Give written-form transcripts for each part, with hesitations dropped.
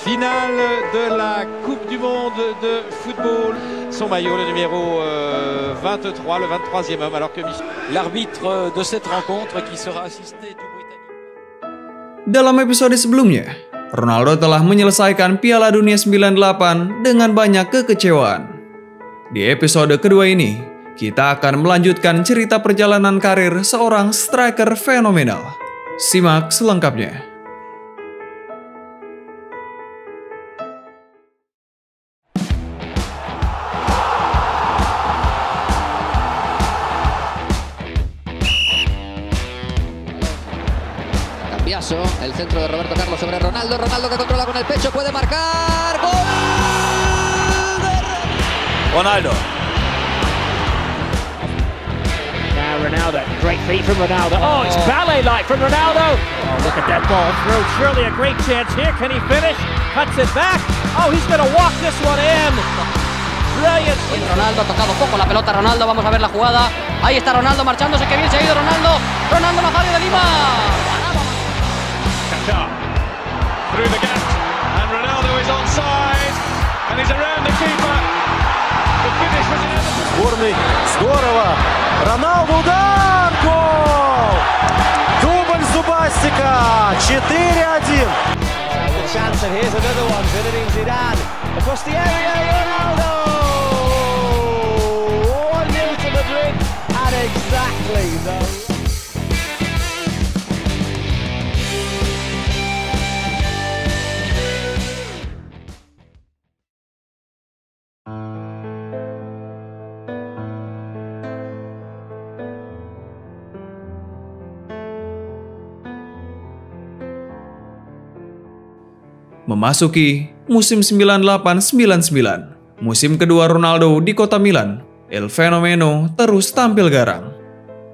Finale de la Coupe du Monde de football. Son maillot, le numéro 23, le 23e homme, alors que l'arbitre de cette rencontre qui sera assisté du Britannique. Dalam episode sebelumnya, Ronaldo telah menyelesaikan Piala Dunia 98 dengan banyak kekecewaan. Di episode kedua ini, kita akan melanjutkan cerita perjalanan karir seorang striker fenomenal. Simak selengkapnya. El centro de Roberto Carlos sobre Ronaldo. Ronaldo que controla con el pecho, puede marcar. ¡Gol! Ronaldo. Now Ronaldo, great feet from Ronaldo. Oh, it's ballet-like from Ronaldo. Oh, look at that ball through. Surely a great chance here. Can he finish? Cuts it back. Oh, he's going to walk this one in. Brilliant. Ronaldo ha tocado poco la pelota. Ronaldo, vamos a ver la jugada. Ahí está Ronaldo marchándose. Qué bien se ha ido Ronaldo. Ronaldo Nazario de Lima. Through the gap, and Ronaldo is onside, and he's around the keeper. The finish was inevitable. Сборной. Здорово. Роналду удар. Гол. Дубль Зубастика. 4-1. Chance, and here's another one. Zinedine Zidane across the area. Ronaldo. 1-0 to Madrid, and exactly the. Memasuki musim 98-99, musim kedua Ronaldo di kota Milan, El Fenomeno terus tampil garang.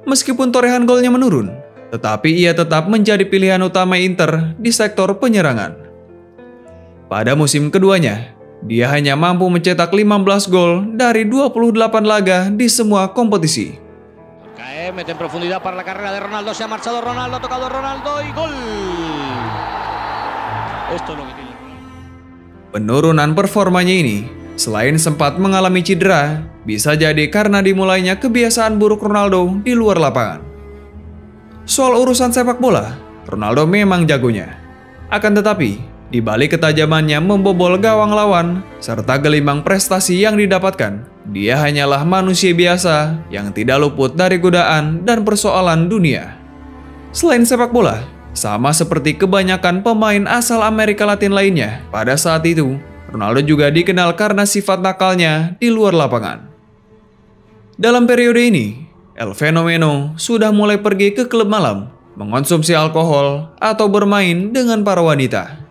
Meskipun torehan golnya menurun, tetapi ia tetap menjadi pilihan utama Inter di sektor penyerangan. Pada musim keduanya, dia hanya mampu mencetak 15 gol dari 28 laga di semua kompetisi. Cae, mete en profundidad para la carrera de Ronaldo, se ha marchado Ronaldo, ha tocado Ronaldo y gol. Esto es lo que tiene. Penurunan performanya ini, selain sempat mengalami cedera, bisa jadi karena dimulainya kebiasaan buruk Ronaldo di luar lapangan. Soal urusan sepak bola, Ronaldo memang jagonya. Akan tetapi, di balik ketajamannya membobol gawang lawan, serta gelimang prestasi yang didapatkan, dia hanyalah manusia biasa yang tidak luput dari godaan dan persoalan dunia. Selain sepak bola, sama seperti kebanyakan pemain asal Amerika Latin lainnya, pada saat itu, Ronaldo juga dikenal karena sifat nakalnya di luar lapangan. Dalam periode ini, El Fenomeno sudah mulai pergi ke klub malam, mengonsumsi alkohol, atau bermain dengan para wanita.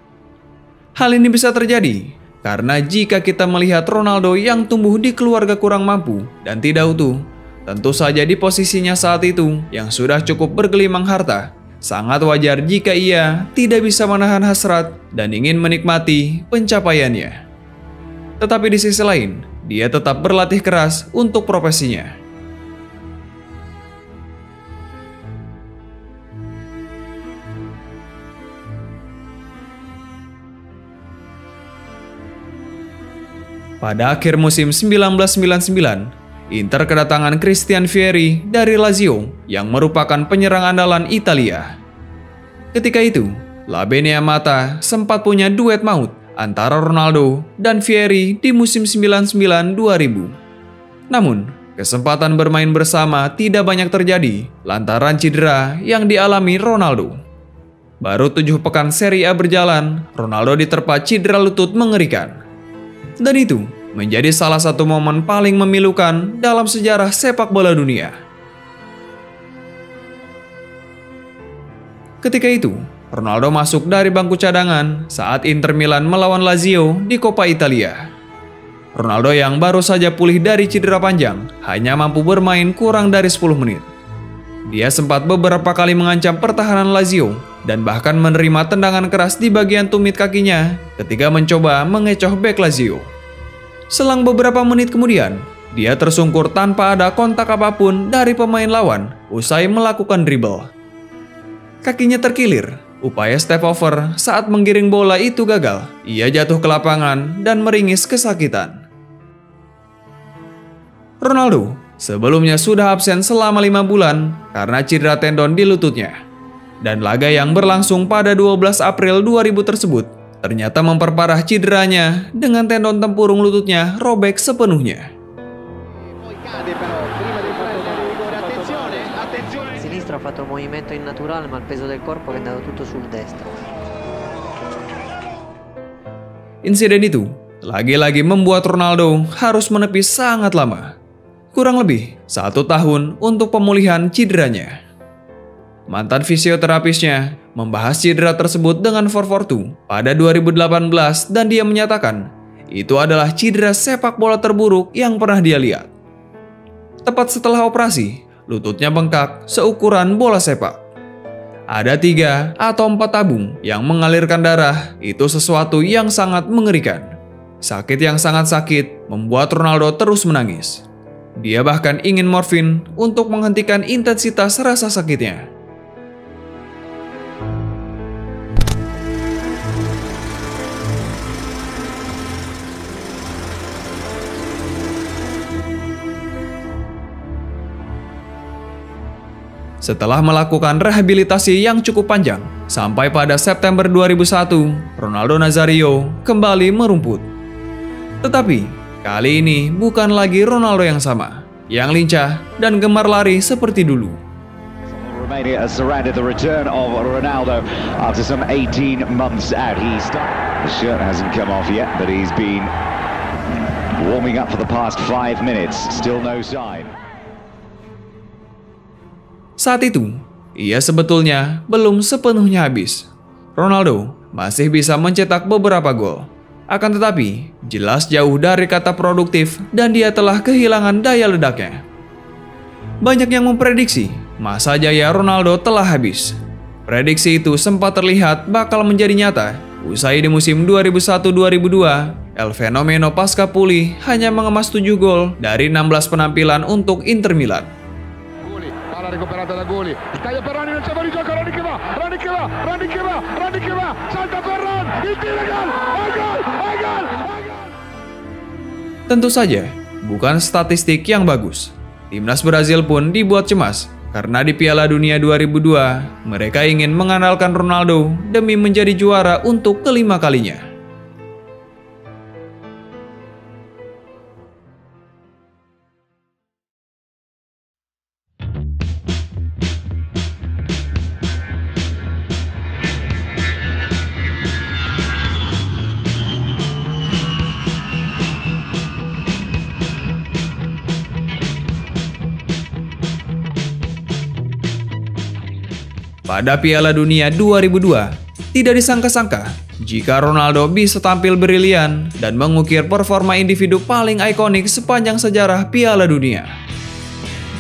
Hal ini bisa terjadi karena jika kita melihat Ronaldo yang tumbuh di keluarga kurang mampu dan tidak utuh, tentu saja di posisinya saat itu yang sudah cukup bergelimang harta, sangat wajar jika ia tidak bisa menahan hasrat dan ingin menikmati pencapaiannya. Tetapi di sisi lain, dia tetap berlatih keras untuk profesinya. Pada akhir musim 1999, Inter kedatangan Christian Vieri dari Lazio yang merupakan penyerang andalan Italia. Ketika itu, La Beneamata sempat punya duet maut antara Ronaldo dan Vieri di musim 99-2000. Namun, kesempatan bermain bersama tidak banyak terjadi lantaran cedera yang dialami Ronaldo. Baru 7 pekan Serie A berjalan, Ronaldo diterpa cedera lutut mengerikan. Dan itu menjadi salah satu momen paling memilukan dalam sejarah sepak bola dunia. Ketika itu, Ronaldo masuk dari bangku cadangan saat Inter Milan melawan Lazio di Coppa Italia. Ronaldo yang baru saja pulih dari cedera panjang hanya mampu bermain kurang dari 10 menit. Dia sempat beberapa kali mengancam pertahanan Lazio dan bahkan menerima tendangan keras di bagian tumit kakinya ketika mencoba mengecoh bek Lazio. Selang beberapa menit kemudian, dia tersungkur tanpa ada kontak apapun dari pemain lawan usai melakukan dribble. Kakinya terkilir, Upaya step over saat menggiring bola itu gagal. Ia jatuh ke lapangan dan meringis kesakitan. Ronaldo sebelumnya sudah absen selama 5 bulan karena cedera tendon di lututnya. Dan laga yang berlangsung pada 12 April 2000 tersebut ternyata memperparah cederanya dengan tendon tempurung lututnya robek sepenuhnya. Ha fatto un movimento innatural, ma il peso del corpo è andato tutto sul destro. Insiden itu lagi-lagi membuat Ronaldo harus menepis sangat lama, kurang lebih 1 tahun untuk pemulihan cederanya. Mantan fisioterapisnya membahas cedera tersebut dengan 442 pada 2018 dan dia menyatakan itu adalah cedera sepak bola terburuk yang pernah dia lihat. Tepat setelah operasi, lututnya bengkak seukuran bola sepak. Ada 3 atau 4 tabung yang mengalirkan darah, itu sesuatu yang sangat mengerikan. Sakit yang sangat sakit membuat Ronaldo terus menangis. Dia bahkan ingin morfin untuk menghentikan intensitas rasa sakitnya. Setelah melakukan rehabilitasi yang cukup panjang, sampai pada September 2001, Ronaldo Nazario kembali merumput. Tetapi, kali ini bukan lagi Ronaldo yang sama, yang lincah dan gemar lari seperti dulu. Romania has surrounded the return of Ronaldo after some 18 months out. The shirt hasn't come off yet, but he's been warming up for the past 5 minutes. Still no sign. Saat itu, ia sebetulnya belum sepenuhnya habis. Ronaldo masih bisa mencetak beberapa gol. Akan tetapi, jelas jauh dari kata produktif dan dia telah kehilangan daya ledaknya. Banyak yang memprediksi masa jaya Ronaldo telah habis. Prediksi itu sempat terlihat bakal menjadi nyata. Usai di musim 2001-2002, El Fenomeno pasca pulih hanya mengemas 7 gol dari 16 penampilan untuk Inter Milan. Recuperata da Goli, Caio Ferrani non c'è fuori gioco, Rani che va, salta Ferran, il tiro gol, gol. Tentu saja, bukan statistik yang bagus. Timnas Brazil pun dibuat cemas karena di Piala Dunia 2002, mereka ingin mengandalkan Ronaldo demi menjadi juara untuk kelima kalinya. Pada Piala Dunia 2002, tidak disangka-sangka jika Ronaldo bisa tampil brilian dan mengukir performa individu paling ikonik sepanjang sejarah Piala Dunia.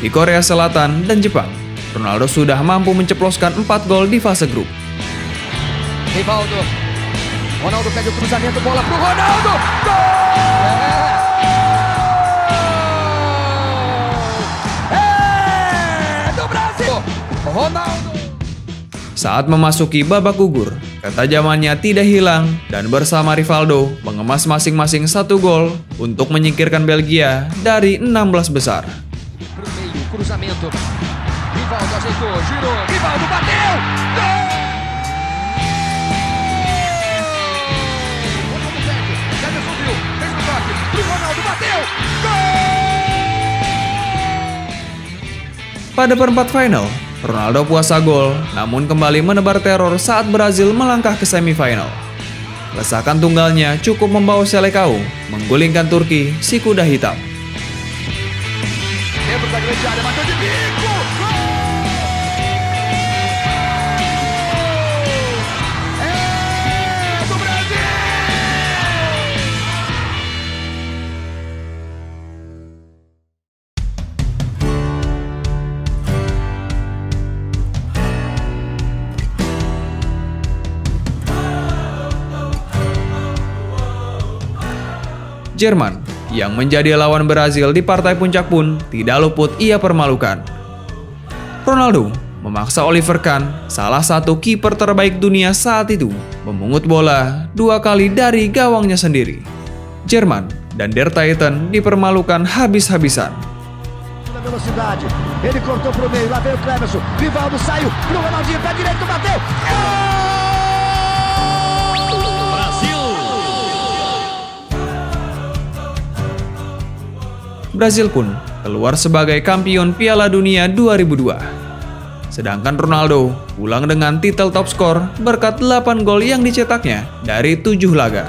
Di Korea Selatan dan Jepang, Ronaldo sudah mampu menceploskan 4 gol di fase grup. Ronaldo pega o cruzamento, bola pro Ronaldo! Gol! Do Brasil! Ronaldo! Saat memasuki babak gugur, ketajamannya tidak hilang dan bersama Rivaldo mengemas masing-masing 1 gol untuk menyingkirkan Belgia dari 16 besar. Cruzamento. Rivaldo ajeitou, girou, Rivaldo bateu! Gol! Ronaldo pede, Ederson subiu, fez o toque, Ronaldo bateu! Gol! Pada perempat final, Ronaldo puasa gol, namun kembali menebar teror saat Brazil melangkah ke semifinal. Lesakan tunggalnya cukup membawa Selecao menggulingkan Turki si kuda hitam. Jerman, yang menjadi lawan Brazil di partai puncak pun tidak luput ia permalukan. Ronaldo memaksa Oliver Kahn, salah satu kiper terbaik dunia saat itu, memungut bola 2 kali dari gawangnya sendiri. Jerman dan Der Titan dipermalukan habis-habisan. Velocidade, ele cortou pro meio, lá veio o Clemerson, Rivaldo saiu pro Ronaldinho, pé direito, bateu! Brazil pun keluar sebagai kampion Piala Dunia 2002. Sedangkan Ronaldo pulang dengan titel top skor berkat 8 gol yang dicetaknya dari 7 laga.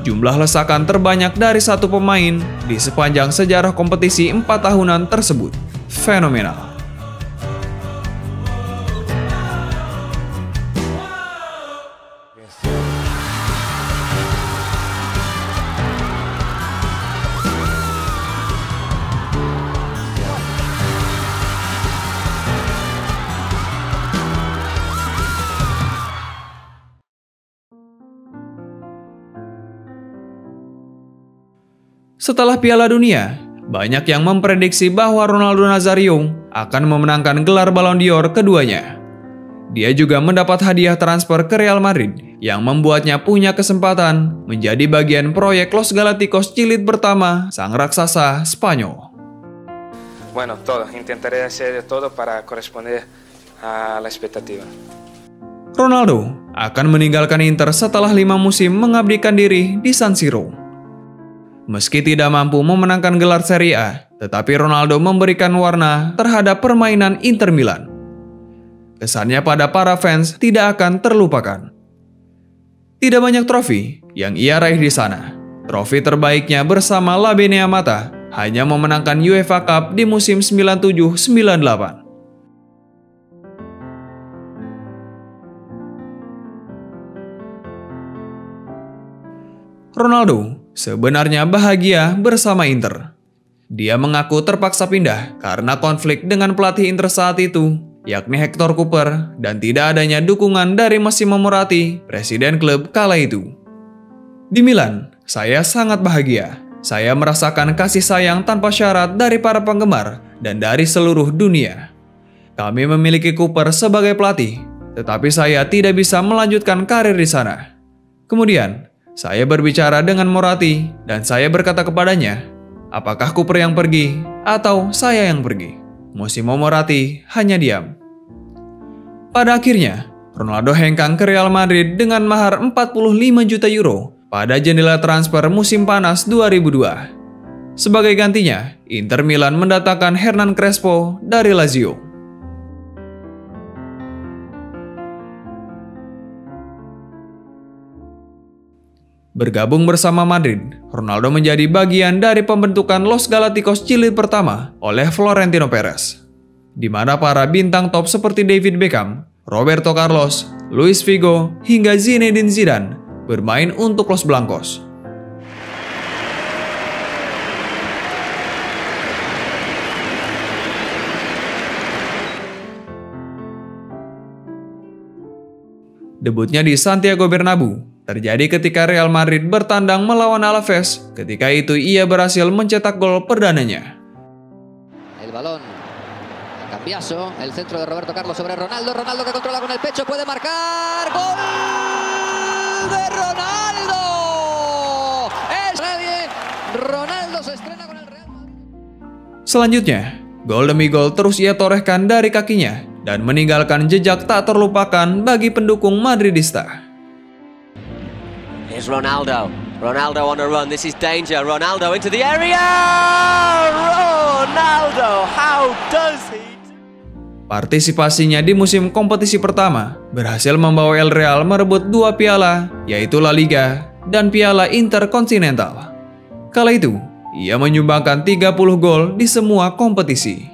Jumlah lesakan terbanyak dari satu pemain di sepanjang sejarah kompetisi 4 tahunan tersebut. Fenomenal. Setelah Piala Dunia, banyak yang memprediksi bahwa Ronaldo Nazario akan memenangkan gelar Ballon d'Or keduanya. Dia juga mendapat hadiah transfer ke Real Madrid yang membuatnya punya kesempatan menjadi bagian proyek Los Galácticos jilid pertama sang raksasa Spanyol. Bueno, todo. Intentaré hacer todo para corresponder a la expectativa. Ronaldo akan meninggalkan Inter setelah 5 musim mengabdikan diri di San Siro. Meski tidak mampu memenangkan gelar Serie A, tetapi Ronaldo memberikan warna terhadap permainan Inter Milan. Kesannya pada para fans tidak akan terlupakan. Tidak banyak trofi yang ia raih di sana. Trofi terbaiknya bersama La Beneamata hanya memenangkan UEFA Cup di musim 97-98. Ronaldo sebenarnya bahagia bersama Inter. Dia mengaku terpaksa pindah karena konflik dengan pelatih Inter saat itu, yakni Hector Cooper, dan tidak adanya dukungan dari Massimo Moratti, presiden klub kala itu. Di Milan, saya sangat bahagia. Saya merasakan kasih sayang tanpa syarat dari para penggemar dan dari seluruh dunia. Kami memiliki Cooper sebagai pelatih, tetapi saya tidak bisa melanjutkan karir di sana. Kemudian, saya berbicara dengan Moratti dan saya berkata kepadanya, apakah Cooper yang pergi atau saya yang pergi? Massimo Moratti hanya diam. Pada akhirnya, Ronaldo hengkang ke Real Madrid dengan mahar 45 juta euro pada jendela transfer musim panas 2002. Sebagai gantinya, Inter Milan mendatangkan Hernan Crespo dari Lazio. Bergabung bersama Madrid, Ronaldo menjadi bagian dari pembentukan Los Galácticos jilid pertama oleh Florentino Perez, di mana para bintang top seperti David Beckham, Roberto Carlos, Luis Figo, hingga Zinedine Zidane bermain untuk Los Blancos. Debutnya di Santiago Bernabéu terjadi ketika Real Madrid bertandang melawan Alaves. Ketika itu ia berhasil mencetak gol perdananya. El balón, cambiazo, el centro de Roberto Carlos sobre Ronaldo, Ronaldo que controla con el pecho, puede marcar, gol de Ronaldo. Es nadie, Ronaldo se estrena con el Real Madrid. Selanjutnya, gol demi gol terus ia torehkan dari kakinya dan meninggalkan jejak tak terlupakan bagi pendukung Madridista. Here's Ronaldo. Ronaldo on a run. This is danger. Ronaldo into the area. Ronaldo, how does he? Partisipasinya di musim kompetisi pertama berhasil membawa El Real merebut 2 piala, yaitu La Liga dan Piala Intercontinental. Kala itu, ia menyumbangkan 30 gol di semua kompetisi.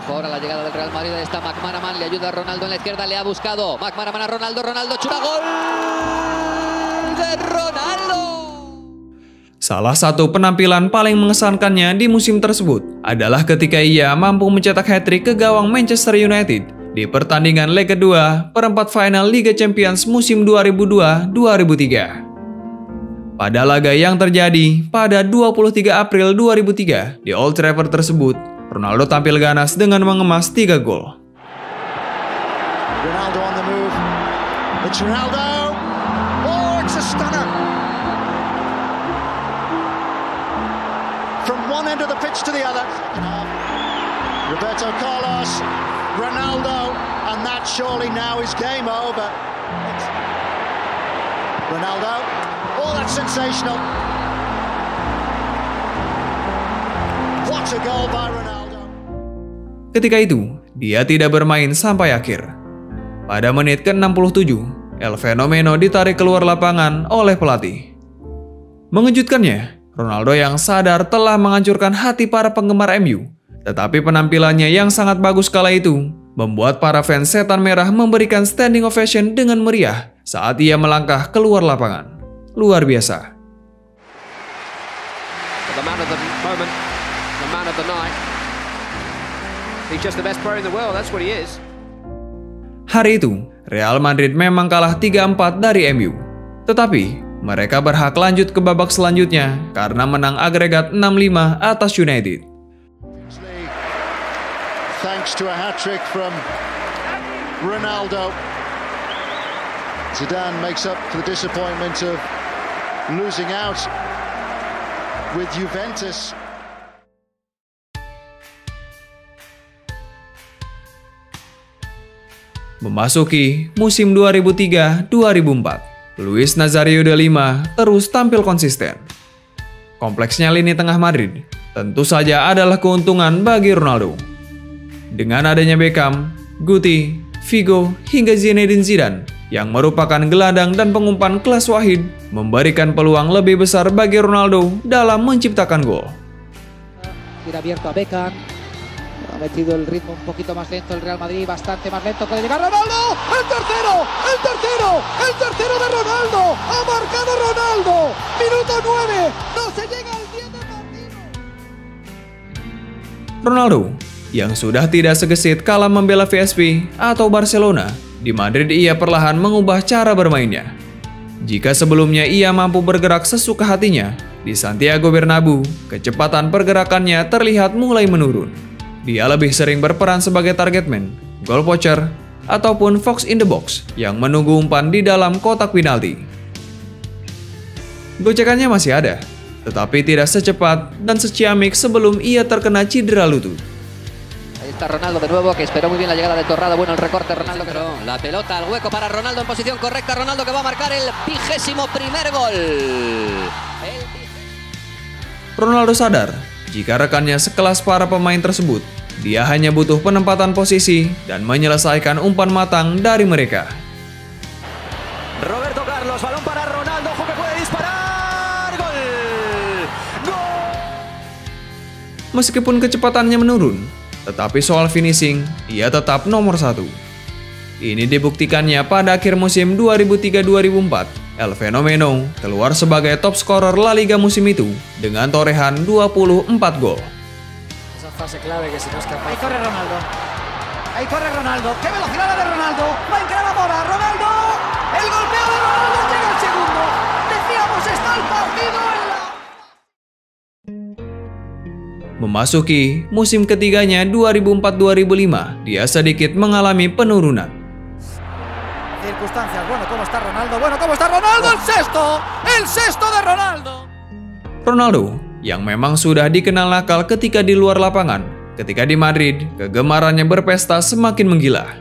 Ahora la llegada del Real Madrid, está McManaman, le ayuda a Ronaldo en la izquierda, le ha buscado McManaman a Ronaldo, Ronaldo chuta, gol de Ronaldo. Salah satu penampilan paling mengesankannya di musim tersebut adalah ketika ia mampu mencetak hat-trick ke gawang Manchester United di pertandingan leg kedua perempat final Liga Champions musim 2002-2003. Pada laga yang terjadi pada 23 April 2003 di Old Trafford tersebut, Ronaldo tampil ganas dengan mengemas 3 gol. It's Ronaldo. Oh, it's a stunner. From one end of the pitch to the other. Roberto Carlos, Ronaldo, and that surely now is game over. Ronaldo. Oh, that's sensational. What a goal by Ronaldo. Ketika itu, dia tidak bermain sampai akhir. Pada menit ke-67, El Fenomeno ditarik keluar lapangan oleh pelatih. Mengejutkannya, Ronaldo yang sadar telah menghancurkan hati para penggemar MU, tetapi penampilannya yang sangat bagus kala itu membuat para fans Setan Merah memberikan standing ovation dengan meriah saat ia melangkah keluar lapangan. Luar biasa. The man of the moment, the man of the night. He's just the best player in the world, that's what he is. Hari itu, Real Madrid memang kalah 3-4 dari MU. Tetapi, mereka berhak lanjut ke babak selanjutnya karena menang agregat 6-5 atas United. Thanks to a hat-trick from Ronaldo. Zidane makes up for the disappointment of losing out with Juventus. Memasuki musim 2003-2004, Luis Nazario de Lima terus tampil konsisten. Kompleksnya lini tengah Madrid tentu saja adalah keuntungan bagi Ronaldo. Dengan adanya Beckham, Guti, Figo, hingga Zinedine Zidane yang merupakan gelandang dan pengumpan kelas wahid, memberikan peluang lebih besar bagi Ronaldo dalam menciptakan gol. Tira abierto a Beckham. Ha metido el ritmo un poquito más lento el Real Madrid, bastante más lento. Puede llegar Ronaldo. ¡El tercero! ¡El tercero! ¡El tercero de Ronaldo! ¡Ha marcado Ronaldo! ¡Minuto 9! ¡No se llega al 10 del partido! Ronaldo, yang sudah tidak segesit kala membela PSV atau Barcelona, di Madrid ia perlahan mengubah cara bermainnya. Jika sebelumnya ia mampu bergerak sesuka hatinya, di Santiago Bernabeu, kecepatan pergerakannya terlihat mulai menurun. Dia lebih sering berperan sebagai target man, goal poacher, ataupun fox in the box yang menunggu umpan di dalam kotak penalti. Gocekannya masih ada, tetapi tidak secepat dan seciamik sebelum ia terkena cedera lutut. Ahí está Ronaldo de nuevo, que esperó muy bien la llegada de Torrado. Bueno, el recorte Ronaldo. Pero la pelota al hueco para Ronaldo en posición correcta. Ronaldo que va a marcar el 21º gol. Ronaldo sadar, jika rekannya sekelas para pemain tersebut, dia hanya butuh penempatan posisi dan menyelesaikan umpan matang dari mereka. Roberto Carlos, balón para Ronaldo, ojo que puede disparar. Gol. Gol. Meskipun kecepatannya menurun, tetapi soal finishing, ia tetap nomor 1. Ini dibuktikannya pada akhir musim 2003-2004. El Fenomeno keluar sebagai top scorer La Liga musim itu dengan torehan 24 gol. Esa fase clave que si no es capaz. Ahí corre Ronaldo. Ahí corre Ronaldo. ¡Qué velocidad la de Ronaldo! ¡Va a entrar ahora! ¡Ronaldo! ¡El golpeo de Ronaldo! ¡Llega el segundo! ¡Decíamos, está el partido en la... Memasuki musim ketiganya 2004-2005, dia sedikit mengalami penurunan. Circunstancias. Bueno, ¿cómo está Ronaldo? Bueno, ¿cómo está Ronaldo? ¡El sexto! ¡El sexto de Ronaldo! Ronaldo, yang memang sudah dikenal nakal ketika di luar lapangan, ketika di Madrid, kegemarannya berpesta semakin menggila.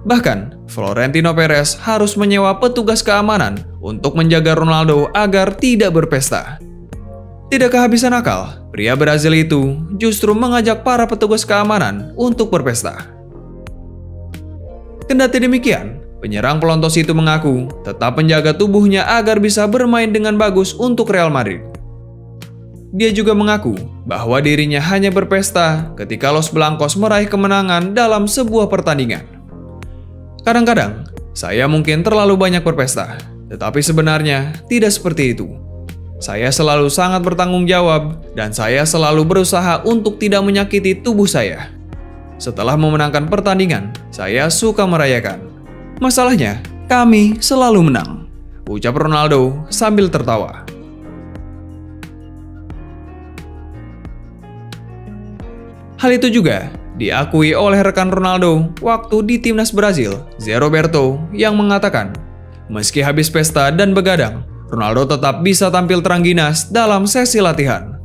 Bahkan, Florentino Perez harus menyewa petugas keamanan untuk menjaga Ronaldo agar tidak berpesta. Tidak kehabisan akal, pria Brazil itu justru mengajak para petugas keamanan untuk berpesta. Kendati demikian, penyerang pelontos itu mengaku tetap menjaga tubuhnya agar bisa bermain dengan bagus untuk Real Madrid. Dia juga mengaku bahwa dirinya hanya berpesta ketika Los Blancos meraih kemenangan dalam sebuah pertandingan. Kadang-kadang, saya mungkin terlalu banyak berpesta, tetapi sebenarnya tidak seperti itu. Saya selalu sangat bertanggung jawab dan saya selalu berusaha untuk tidak menyakiti tubuh saya. Setelah memenangkan pertandingan, saya suka merayakan. Masalahnya, kami selalu menang, ucap Ronaldo sambil tertawa. Hal itu juga diakui oleh rekan Ronaldo waktu di timnas Brazil, Zé Roberto, yang mengatakan, meski habis pesta dan begadang, Ronaldo tetap bisa tampil terangginas dalam sesi latihan.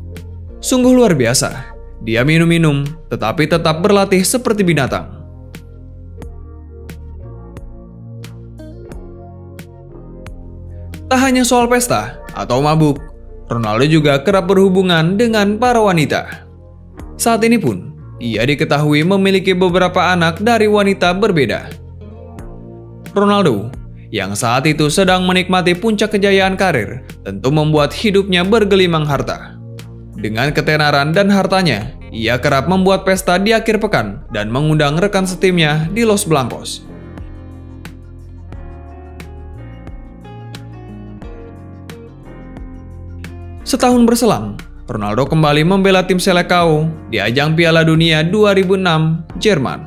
Sungguh luar biasa. Dia minum-minum, tetapi tetap berlatih seperti binatang. Tak hanya soal pesta atau mabuk, Ronaldo juga kerap berhubungan dengan para wanita. Saat ini pun, ia diketahui memiliki beberapa anak dari wanita berbeda. Ronaldo, yang saat itu sedang menikmati puncak kejayaan karir, tentu membuat hidupnya bergelimang harta. Dengan ketenaran dan hartanya, ia kerap membuat pesta di akhir pekan dan mengundang rekan setimnya di Los Blancos. Setahun berselang, Ronaldo kembali membela tim Seleção di ajang Piala Dunia 2006 Jerman.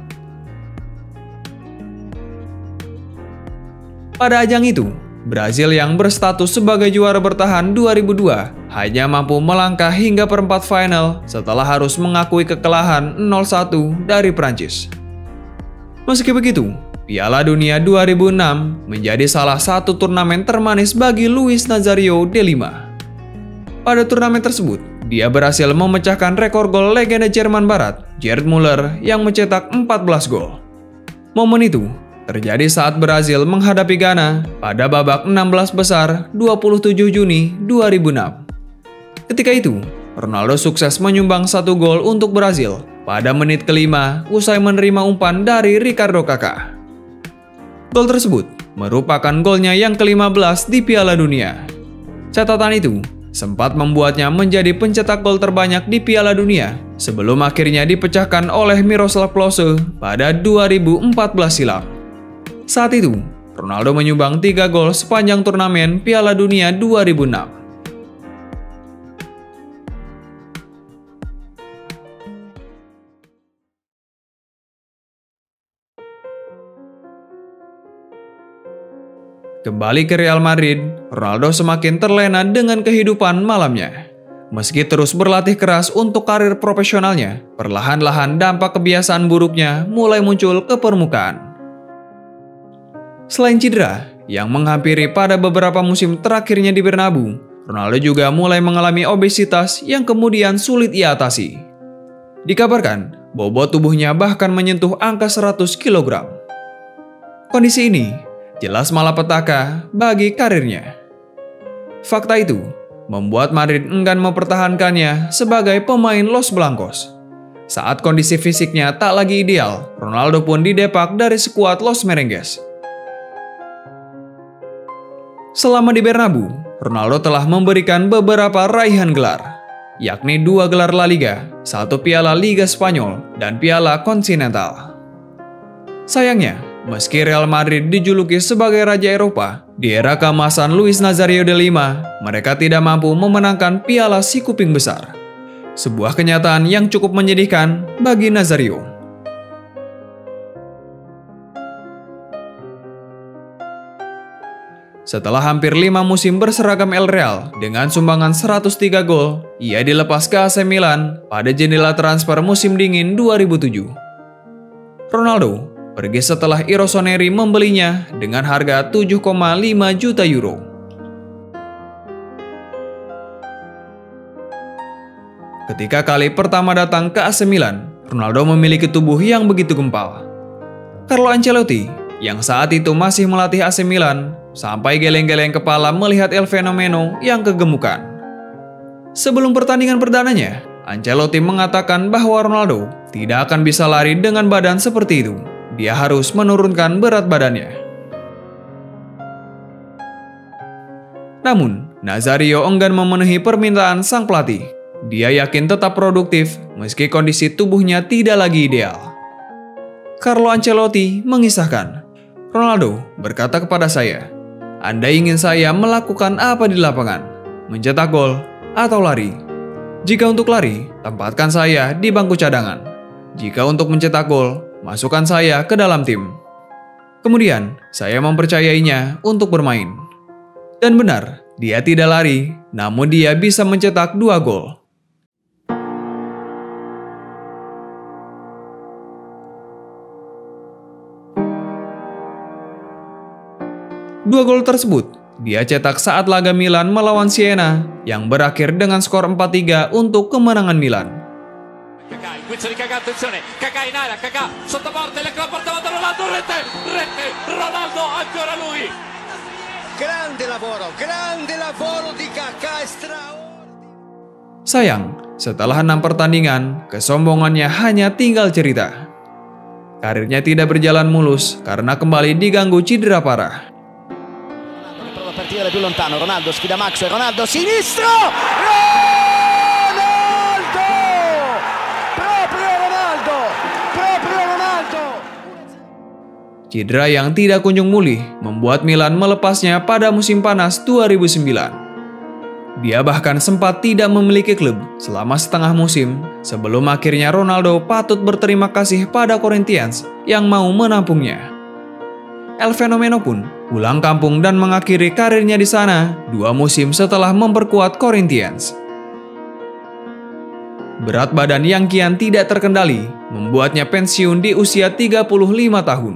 Pada ajang itu, Brazil yang berstatus sebagai juara bertahan 2002 hanya mampu melangkah hingga perempat final setelah harus mengakui kekalahan 0-1 dari Prancis. Meski begitu, Piala Dunia 2006 menjadi salah satu turnamen termanis bagi Luis Nazario de Lima. Pada turnamen tersebut, dia berhasil memecahkan rekor gol legenda Jerman Barat, Gerd Müller, yang mencetak 14 gol. Momen itu terjadi saat Brazil menghadapi Ghana pada babak 16 besar 27 Juni 2006. Ketika itu, Ronaldo sukses menyumbang 1 gol untuk Brazil pada menit kelima usai menerima umpan dari Ricardo Kaká. Gol tersebut merupakan golnya yang ke-15 di Piala Dunia. Catatan itu sempat membuatnya menjadi pencetak gol terbanyak di Piala Dunia sebelum akhirnya dipecahkan oleh Miroslav Klose pada 2014 silam. Saat itu, Ronaldo menyumbang 3 gol sepanjang turnamen Piala Dunia 2006. Kembali ke Real Madrid, Ronaldo semakin terlena dengan kehidupan malamnya. Meski terus berlatih keras untuk karir profesionalnya, perlahan-lahan dampak kebiasaan buruknya mulai muncul ke permukaan. Selain cedera yang menghampiri pada beberapa musim terakhirnya di Bernabeu, Ronaldo juga mulai mengalami obesitas yang kemudian sulit ia atasi. Dikabarkan, bobot tubuhnya bahkan menyentuh angka 100 kg. Kondisi ini jelas malapetaka bagi karirnya. Fakta itu membuat Madrid enggan mempertahankannya sebagai pemain Los Blancos. Saat kondisi fisiknya tak lagi ideal, Ronaldo pun didepak dari skuad Los Merengues. Selama di Bernabeu, Ronaldo telah memberikan beberapa raihan gelar, yakni 2 gelar La Liga, 1 Piala Liga Spanyol, dan Piala Continental. Sayangnya, meski Real Madrid dijuluki sebagai Raja Eropa, di era keemasan Luis Nazario de Lima, mereka tidak mampu memenangkan Piala Si Kuping Besar. Sebuah kenyataan yang cukup menyedihkan bagi Nazario. Setelah hampir 5 musim berseragam El Real dengan sumbangan 103 gol, ia dilepas ke AC Milan pada jendela transfer musim dingin 2007. Ronaldo pergi setelah I Rossoneri membelinya dengan harga 7,5 juta euro. Ketika kali pertama datang ke AC Milan, Ronaldo memiliki tubuh yang begitu gempal. Carlo Ancelotti, yang saat itu masih melatih AC Milan, sampai geleng-geleng kepala melihat El Fenomeno yang kegemukan. Sebelum pertandingan perdananya, Ancelotti mengatakan bahwa Ronaldo tidak akan bisa lari dengan badan seperti itu. Dia harus menurunkan berat badannya. Namun, Nazario enggan memenuhi permintaan sang pelatih. Dia yakin tetap produktif meski kondisi tubuhnya tidak lagi ideal. Carlo Ancelotti mengisahkan, "Ronaldo berkata kepada saya, Anda ingin saya melakukan apa di lapangan? Mencetak gol atau lari? Jika untuk lari, tempatkan saya di bangku cadangan. Jika untuk mencetak gol, masukkan saya ke dalam tim." Kemudian, saya mempercayainya untuk bermain. Dan benar, dia tidak lari, namun dia bisa mencetak 2 gol. Dua gol tersebut dia cetak saat laga Milan melawan Siena yang berakhir dengan skor 4-3 untuk kemenangan Milan. Sayang, setelah 6 pertandingan, kesombongannya hanya tinggal cerita. Karirnya tidak berjalan mulus karena kembali diganggu cedera parah. Partire più lontano, Ronaldo sfida Max, Ronaldo sinistro, Ronaldo, proprio Ronaldo. Cedera yang tidak kunjung pulih membuat Milan melepasnya pada musim panas 2009. Dia bahkan sempat tidak memiliki klub selama setengah musim sebelum akhirnya Ronaldo patut berterima kasih pada Corinthians yang mau menampungnya. El Fenomeno pun pulang kampung dan mengakhiri karirnya di sana 2 musim setelah memperkuat Corinthians. Berat badan yang kian tidak terkendali membuatnya pensiun di usia 35 tahun.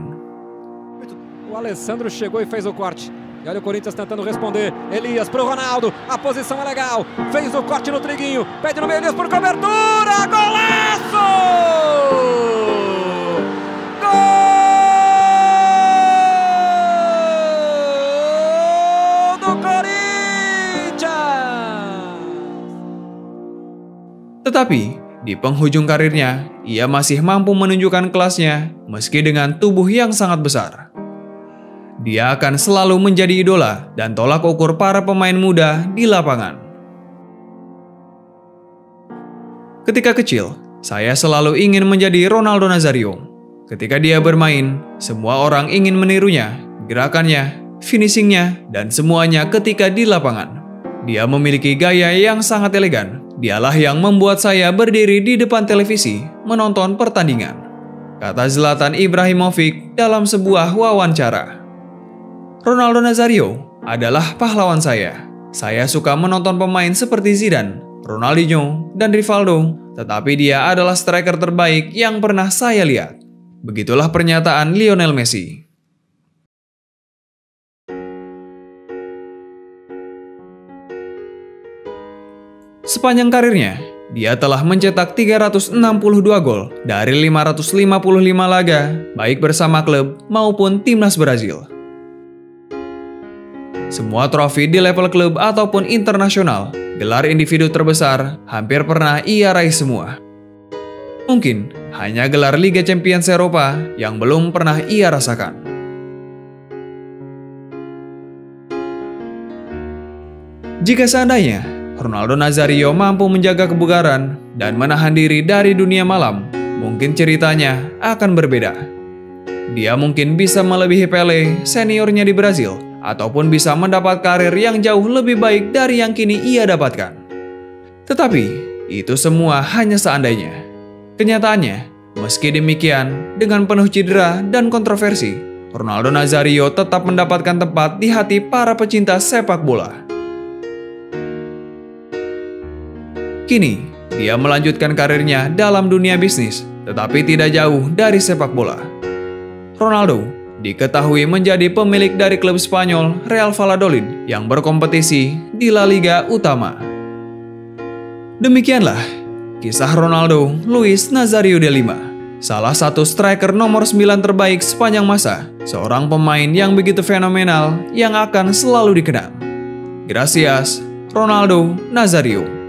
O Alessandro chegou e fez o corte. E olha o Corinthians tentando responder. Elias pro Ronaldo. A posição é legal. Fez o corte no Triguinho. Pede no meio Elias por cobertura. Golaço! Tetapi, di penghujung karirnya, ia masih mampu menunjukkan kelasnya meski dengan tubuh yang sangat besar. Dia akan selalu menjadi idola dan tolak ukur para pemain muda di lapangan. Ketika kecil, saya selalu ingin menjadi Ronaldo Nazario. Ketika dia bermain, semua orang ingin menirunya, gerakannya, finishingnya, dan semuanya ketika di lapangan. Dia memiliki gaya yang sangat elegan. Dialah yang membuat saya berdiri di depan televisi menonton pertandingan, kata Zlatan Ibrahimovic dalam sebuah wawancara. Ronaldo Nazario adalah pahlawan saya. Saya suka menonton pemain seperti Zidane, Ronaldinho, dan Rivaldo, tetapi dia adalah striker terbaik yang pernah saya lihat. Begitulah pernyataan Lionel Messi. Sepanjang karirnya, dia telah mencetak 362 gol dari 555 laga, baik bersama klub maupun timnas Brazil. Semua trofi di level klub ataupun internasional, gelar individu terbesar, hampir pernah ia raih semua. Mungkin hanya gelar Liga Champions Eropa yang belum pernah ia rasakan. Jika seandainya Ronaldo Nazario mampu menjaga kebugaran dan menahan diri dari dunia malam, mungkin ceritanya akan berbeda. Dia mungkin bisa melebihi Pele, seniornya di Brazil, ataupun bisa mendapat karir yang jauh lebih baik dari yang kini ia dapatkan. Tetapi, itu semua hanya seandainya. Kenyataannya, meski demikian, dengan penuh cedera dan kontroversi, Ronaldo Nazario tetap mendapatkan tempat di hati para pecinta sepak bola. Kini, dia melanjutkan karirnya dalam dunia bisnis, tetapi tidak jauh dari sepak bola. Ronaldo diketahui menjadi pemilik dari klub Spanyol Real Valladolid yang berkompetisi di La Liga Utama. Demikianlah kisah Ronaldo Luis Nazario de Lima, salah satu striker nomor 9 terbaik sepanjang masa, seorang pemain yang begitu fenomenal yang akan selalu dikenang. Gracias, Ronaldo Nazario.